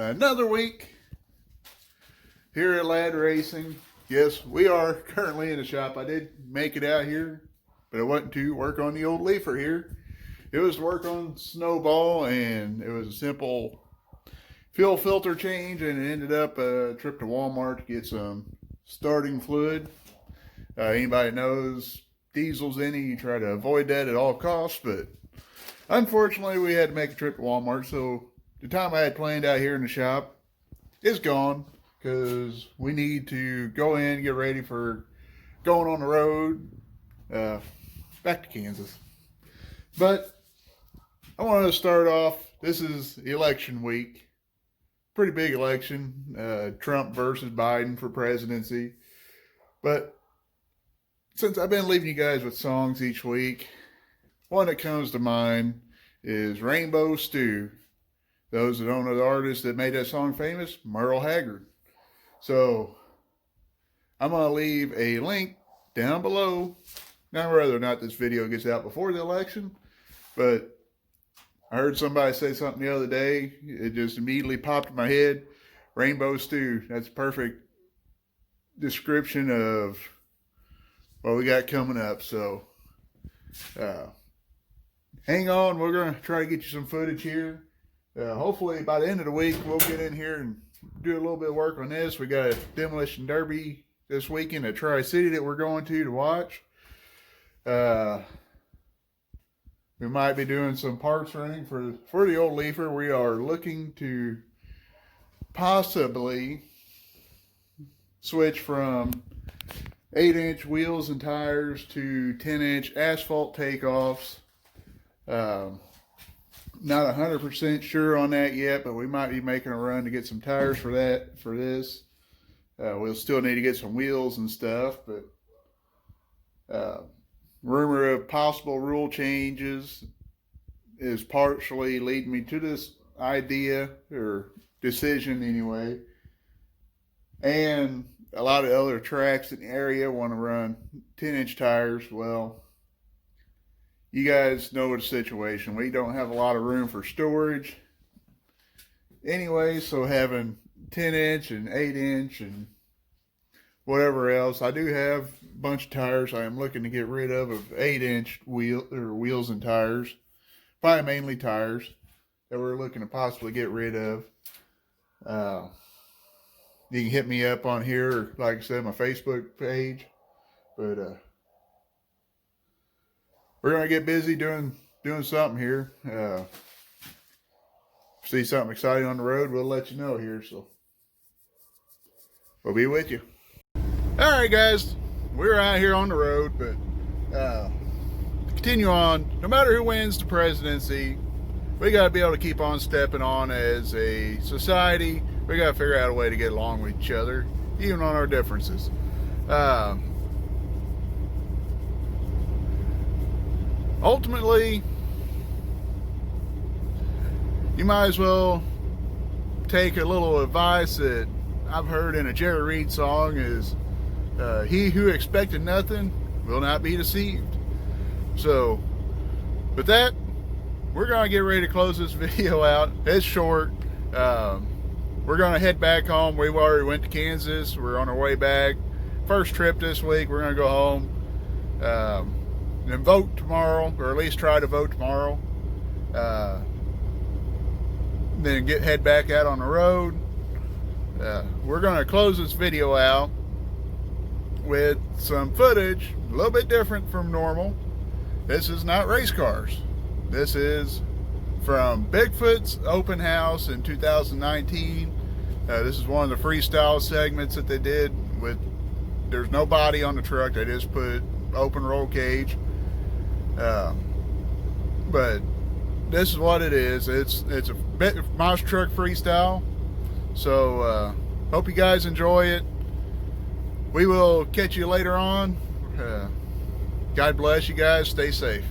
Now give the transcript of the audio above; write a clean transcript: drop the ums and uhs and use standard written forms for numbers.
Another week here at Lad Racing. Yes, we are currently in the shop. I did make it out here, but it wasn't to work on the old leafer here. It was to work on Snowball, and it was a simple fuel filter change, and it ended up a trip to Walmart to get some starting fluid. Anybody knows diesel's in it, you try to avoid that at all costs, but unfortunately we had to make a trip to Walmart, so the time I had planned out here in the shop is gone because we need to go in, get ready for going on the road back to Kansas. But I wanted to start off, this is election week, pretty big election, Trump versus Biden for presidency. But since I've been leaving you guys with songs each week, one that comes to mind is Rainbow Stew. Those that don't know the artist that made that song famous, Merle Haggard. So I'm going to leave a link down below. Now, whether or not this video gets out before the election, but I heard somebody say something the other day. It just immediately popped in my head. Rainbow Stew. That's a perfect description of what we got coming up. So hang on. We're going to try to get you some footage here. Hopefully by the end of the week, we'll get in here and do a little bit of work on this. We got a demolition derby this weekend at Tri-City that we're going to watch. We might be doing some parts running for the old leafer. We are looking to possibly switch from 8-inch wheels and tires to 10-inch asphalt takeoffs. Not 100% sure on that yet, but we might be making a run to get some tires for this. We'll still need to get some wheels and stuff, but rumor of possible rule changes is partially leading me to this idea, or decision anyway. And a lot of other tracks in the area want to run 10-inch tires. Well, you guys know the situation. We don't have a lot of room for storage anyway, so having 10-inch and 8-inch and whatever else. I do have a bunch of tires I am looking to get rid of 8-inch wheels and tires. Probably mainly tires that we're looking to possibly get rid of. You can hit me up on here, or like I said, my Facebook page. But we're gonna get busy doing something here. See something exciting on the road, we'll let you know here. So we'll be with you. All right, guys, we're out here on the road, but to continue on, no matter who wins the presidency, we got to be able to keep on stepping on as a society. We got to figure out a way to get along with each other, even on our differences. Ultimately, you might as well take a little advice that I've heard in a Jerry Reed song is, he who expected nothing will not be deceived. So, with that, we're going to get ready to close this video out. It's short. We're going to head back home. We've already went to Kansas. We're on our way back. First trip this week. We're going to go home. And vote tomorrow, or at least try to vote tomorrow. Then head back out on the road. We're going to close this video out with some footage a little bit different from normal. This is not race cars. This is from Bigfoot's open house in 2019. This is one of the freestyle segments that they did with, there's no body on the truck. They just put open roll cage. But this is what it is. It's a monster truck freestyle. So hope you guys enjoy it. We will catch you later on. God bless you guys. Stay safe.